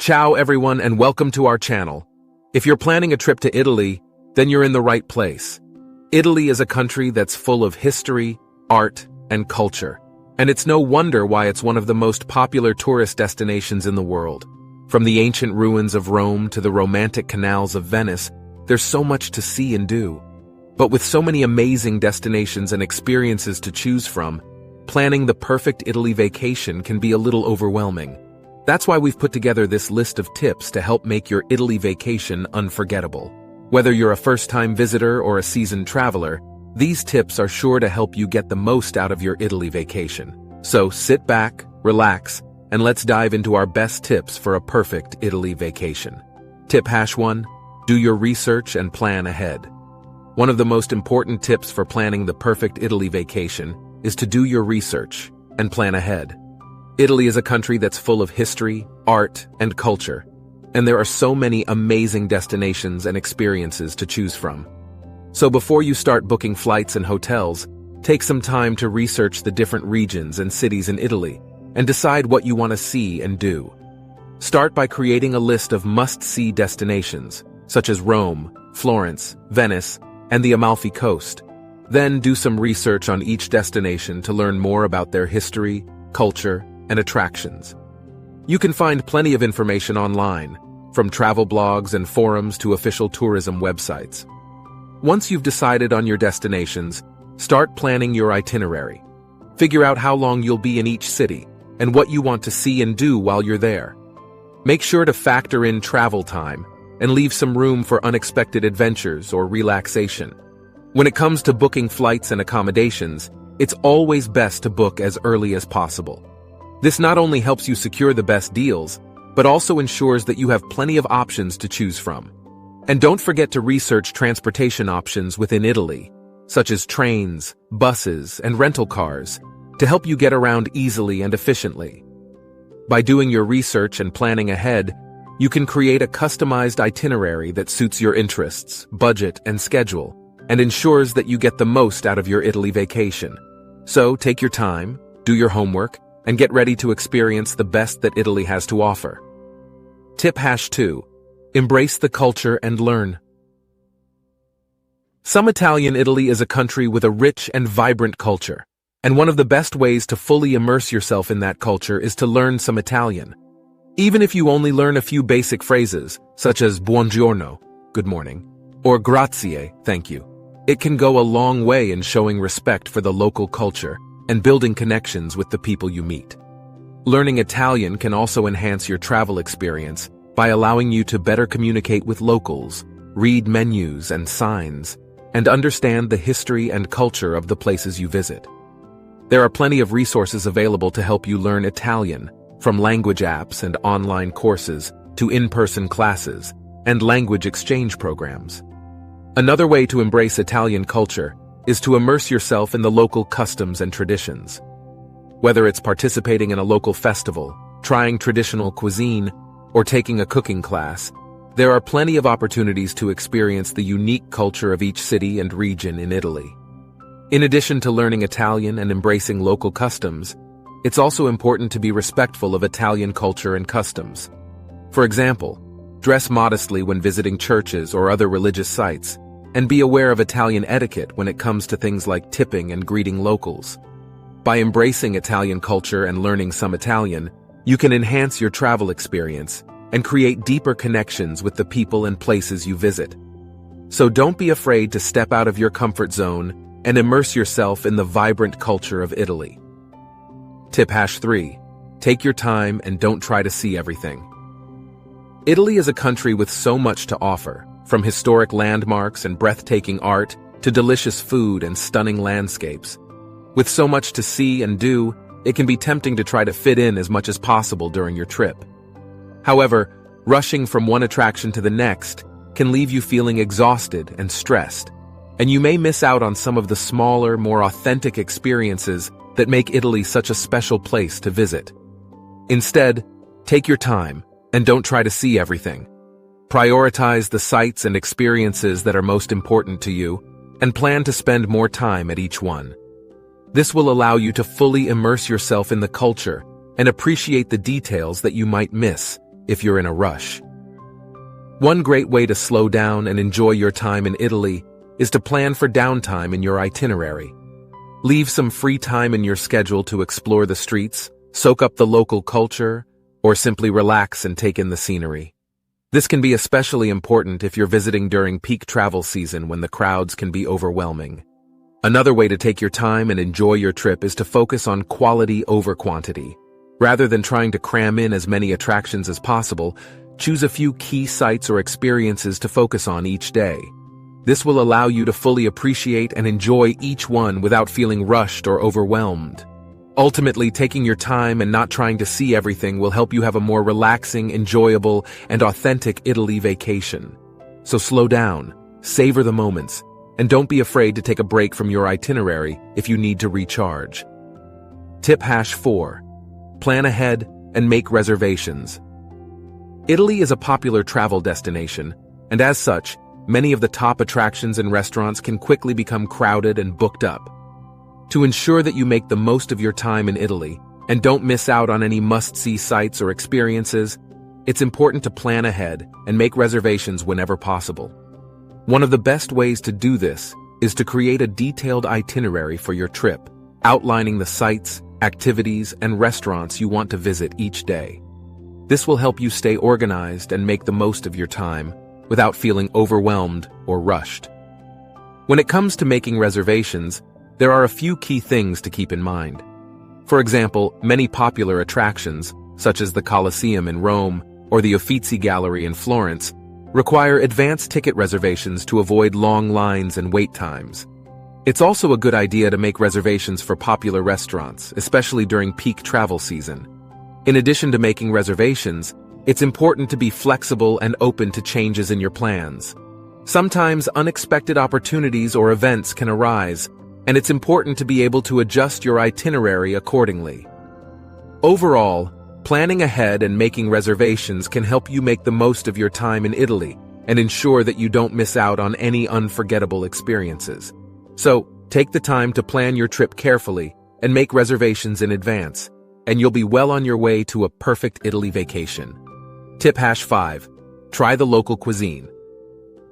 Ciao everyone and welcome to our channel. If you're planning a trip to Italy, then you're in the right place. Italy is a country that's full of history, art, and culture. And it's no wonder why it's one of the most popular tourist destinations in the world. From the ancient ruins of Rome to the romantic canals of Venice, there's so much to see and do. But with so many amazing destinations and experiences to choose from, planning the perfect Italy vacation can be a little overwhelming. That's why we've put together this list of tips to help make your Italy vacation unforgettable. Whether you're a first-time visitor or a seasoned traveler, these tips are sure to help you get the most out of your Italy vacation. So sit back, relax, and let's dive into our best tips for a perfect Italy vacation. Tip #1. Do your research and plan ahead. One of the most important tips for planning the perfect Italy vacation is to do your research and plan ahead. Italy is a country that's full of history, art, and culture, and there are so many amazing destinations and experiences to choose from. So before you start booking flights and hotels, take some time to research the different regions and cities in Italy and decide what you want to see and do. Start by creating a list of must-see destinations, such as Rome, Florence, Venice, and the Amalfi Coast. Then do some research on each destination to learn more about their history, culture, and attractions. You can find plenty of information online, from travel blogs and forums to official tourism websites. Once you've decided on your destinations, start planning your itinerary. Figure out how long you'll be in each city and what you want to see and do while you're there. Make sure to factor in travel time and leave some room for unexpected adventures or relaxation. When it comes to booking flights and accommodations, it's always best to book as early as possible. This not only helps you secure the best deals, but also ensures that you have plenty of options to choose from. And don't forget to research transportation options within Italy, such as trains, buses, and rental cars, to help you get around easily and efficiently. By doing your research and planning ahead, you can create a customized itinerary that suits your interests, budget, and schedule, and ensures that you get the most out of your Italy vacation. So take your time, do your homework, and get ready to experience the best that Italy has to offer. Tip #2. Embrace the culture and learn. Some Italian Italy is a country with a rich and vibrant culture, and one of the best ways to fully immerse yourself in that culture is to learn some Italian. Even if you only learn a few basic phrases, such as buongiorno, good morning, or grazie, thank you, it can go a long way in showing respect for the local culture and building connections with the people you meet. Learning Italian can also enhance your travel experience by allowing you to better communicate with locals, read menus and signs, and understand the history and culture of the places you visit. There are plenty of resources available to help you learn Italian, from language apps and online courses to in-person classes and language exchange programs. Another way to embrace Italian culture is to immerse yourself in the local customs and traditions. Whether it's participating in a local festival, trying traditional cuisine, or taking a cooking class, there are plenty of opportunities to experience the unique culture of each city and region in Italy. In addition to learning Italian and embracing local customs, it's also important to be respectful of Italian culture and customs. For example, dress modestly when visiting churches or other religious sites, and be aware of Italian etiquette when it comes to things like tipping and greeting locals. By embracing Italian culture and learning some Italian, you can enhance your travel experience and create deeper connections with the people and places you visit. So don't be afraid to step out of your comfort zone and immerse yourself in the vibrant culture of Italy. Tip #3. Take your time and don't try to see everything. Italy is a country with so much to offer, from historic landmarks and breathtaking art to delicious food and stunning landscapes. With so much to see and do, it can be tempting to try to fit in as much as possible during your trip. However, rushing from one attraction to the next can leave you feeling exhausted and stressed, and you may miss out on some of the smaller, more authentic experiences that make Italy such a special place to visit. Instead, take your time and don't try to see everything. Prioritize the sites and experiences that are most important to you, and plan to spend more time at each one. This will allow you to fully immerse yourself in the culture and appreciate the details that you might miss if you're in a rush. One great way to slow down and enjoy your time in Italy is to plan for downtime in your itinerary. Leave some free time in your schedule to explore the streets, soak up the local culture, or simply relax and take in the scenery. This can be especially important if you're visiting during peak travel season when the crowds can be overwhelming. Another way to take your time and enjoy your trip is to focus on quality over quantity. Rather than trying to cram in as many attractions as possible, choose a few key sites or experiences to focus on each day. This will allow you to fully appreciate and enjoy each one without feeling rushed or overwhelmed. Ultimately, taking your time and not trying to see everything will help you have a more relaxing, enjoyable, and authentic Italy vacation. So slow down, savor the moments, and don't be afraid to take a break from your itinerary if you need to recharge. Tip #4. Plan ahead and make reservations. Italy is a popular travel destination, and as such, many of the top attractions and restaurants can quickly become crowded and booked up. To ensure that you make the most of your time in Italy and don't miss out on any must-see sites or experiences, it's important to plan ahead and make reservations whenever possible. One of the best ways to do this is to create a detailed itinerary for your trip, outlining the sites, activities, and restaurants you want to visit each day. This will help you stay organized and make the most of your time without feeling overwhelmed or rushed. When it comes to making reservations, there are a few key things to keep in mind. For example, many popular attractions, such as the Colosseum in Rome or the Uffizi Gallery in Florence, require advance ticket reservations to avoid long lines and wait times. It's also a good idea to make reservations for popular restaurants, especially during peak travel season. In addition to making reservations, it's important to be flexible and open to changes in your plans. Sometimes unexpected opportunities or events can arise, and it's important to be able to adjust your itinerary accordingly. Overall, planning ahead and making reservations can help you make the most of your time in Italy and ensure that you don't miss out on any unforgettable experiences. So, take the time to plan your trip carefully and make reservations in advance, and you'll be well on your way to a perfect Italy vacation. Tip #5. Try the local cuisine.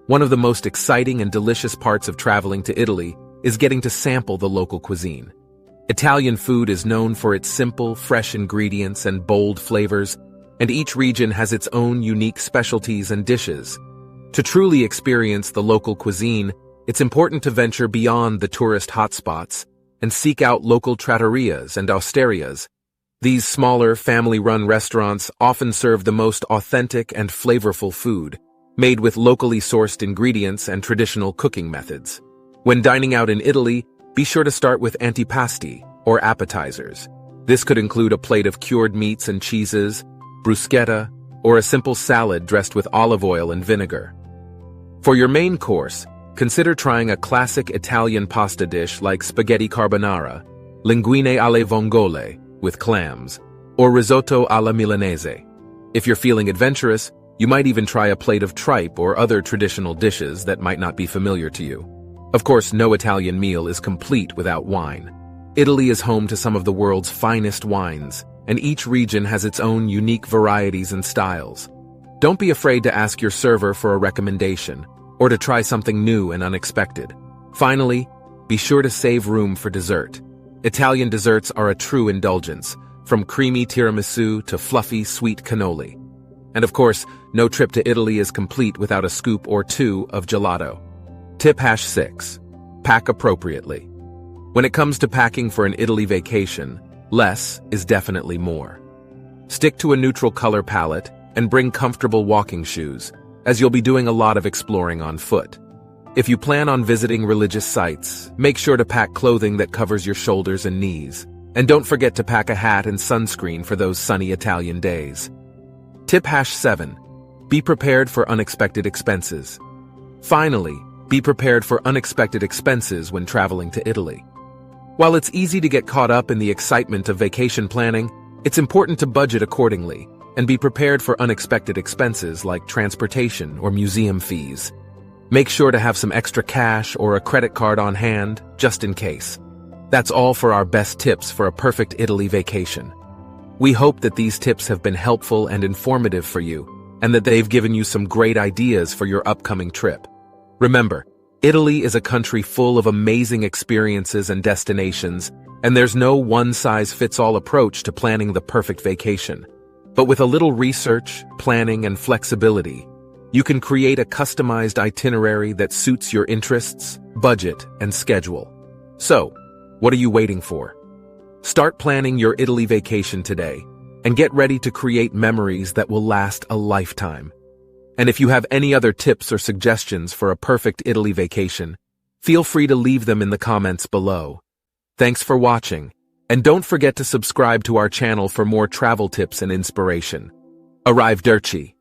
One of the most exciting and delicious parts of traveling to Italy is getting to sample the local cuisine. Italian food is known for its simple, fresh ingredients and bold flavors, and each region has its own unique specialties and dishes. To truly experience the local cuisine, it's important to venture beyond the tourist hotspots and seek out local trattorias and osterias. These smaller, family-run restaurants often serve the most authentic and flavorful food, made with locally sourced ingredients and traditional cooking methods. When dining out in Italy, be sure to start with antipasti, or appetizers. This could include a plate of cured meats and cheeses, bruschetta, or a simple salad dressed with olive oil and vinegar. For your main course, consider trying a classic Italian pasta dish like spaghetti carbonara, linguine alle vongole with clams, or risotto alla milanese. If you're feeling adventurous, you might even try a plate of tripe or other traditional dishes that might not be familiar to you. Of course, no Italian meal is complete without wine. Italy is home to some of the world's finest wines, and each region has its own unique varieties and styles. Don't be afraid to ask your server for a recommendation, or to try something new and unexpected. Finally, be sure to save room for dessert. Italian desserts are a true indulgence, from creamy tiramisu to fluffy sweet cannoli. And of course, no trip to Italy is complete without a scoop or two of gelato. Tip #6. Pack appropriately. When it comes to packing for an Italy vacation, less is definitely more. Stick to a neutral color palette and bring comfortable walking shoes, as you'll be doing a lot of exploring on foot. If you plan on visiting religious sites, make sure to pack clothing that covers your shoulders and knees. And don't forget to pack a hat and sunscreen for those sunny Italian days. Tip #7. Be prepared for unexpected expenses. Finally, be prepared for unexpected expenses when traveling to Italy. While it's easy to get caught up in the excitement of vacation planning, it's important to budget accordingly and be prepared for unexpected expenses like transportation or museum fees. Make sure to have some extra cash or a credit card on hand, just in case. That's all for our best tips for a perfect Italy vacation. We hope that these tips have been helpful and informative for you, and that they've given you some great ideas for your upcoming trip. Remember, Italy is a country full of amazing experiences and destinations, and there's no one-size-fits-all approach to planning the perfect vacation. But with a little research, planning, and flexibility, you can create a customized itinerary that suits your interests, budget, and schedule. So, what are you waiting for? Start planning your Italy vacation today, and get ready to create memories that will last a lifetime. And if you have any other tips or suggestions for a perfect Italy vacation, feel free to leave them in the comments below. Thanks for watching, and don't forget to subscribe to our channel for more travel tips and inspiration. Arrivederci.